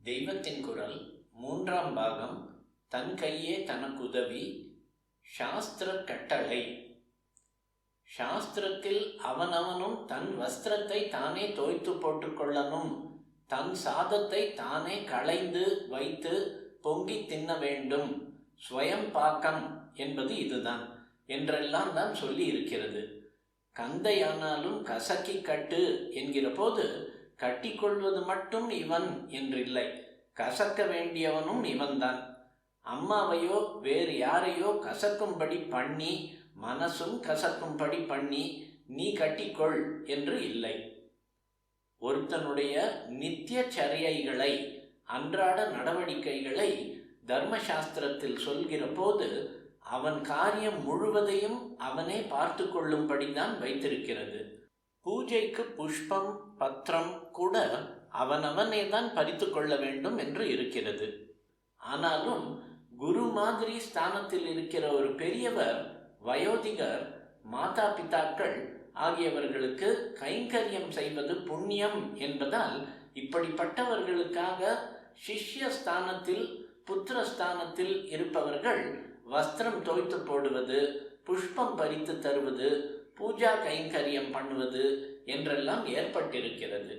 தெய்வத்தின் குரல் 3ஆம் பாகம். தன் கையே தனக்குதவி. சாஸ்திர கட்டளை. சாஸ்திரத்தில் அவனவனும் தன் வஸ்திரத்தை தானே தோய்த்து போட்டுக்கொள்ளணும், தன் சாதத்தை தானே களைந்து வைத்து பொங்கி தின்ன வேண்டும். ஸ்வயம் பாக்கம் என்பது இதுதான் என்றெல்லாம் தான் சொல்லி இருக்கிறது. கந்தையானாலும் கசக்கி கட்டு என்கிற போது கட்டிக்கொள்வது மட்டும் இவன் என்றில்லை, கசக்க வேண்டியவனும் இவன்தான். அம்மாவையோ வேறு யாரையோ கசக்கும்படி பண்ணி, மனசும் கசக்கும்படி பண்ணி நீ கட்டிக்கொள் என்று இல்லை. ஒருத்தனுடைய நித்திய சரியைகளை, அன்றாட நடவடிக்கைகளை தர்மசாஸ்திரத்தில் சொல்கிற போது அவன் காரியம் முழுவதையும் அவனே பார்த்து கொள்ளும்படிதான் வைத்திருக்கிறது. பூஜைக்கு புஷ்பம் பத்திரம் கூட அவனவனே தான் பறித்து கொள்ள வேண்டும் என்று இருக்கிறது. ஆனாலும் குரு மாதிரி ஸ்தானத்தில் இருக்கிற ஒரு பெரியவர், வயோதிகர், மாதா பிதாக்கள் ஆகியவர்களுக்கு கைங்கரியம் செய்வது புண்ணியம் என்பதால் இப்படிப்பட்டவர்களுக்காக சிஷ்ய ஸ்தானத்தில், புத்திரஸ்தானத்தில் இருப்பவர்கள் வஸ்திரம் தோய்த்து போடுவது, புஷ்பம் பறித்து தருவது, பூஜா கைங்கரியம் பண்ணுவது என்றெல்லாம் ஏற்பட்டிருக்கிறது.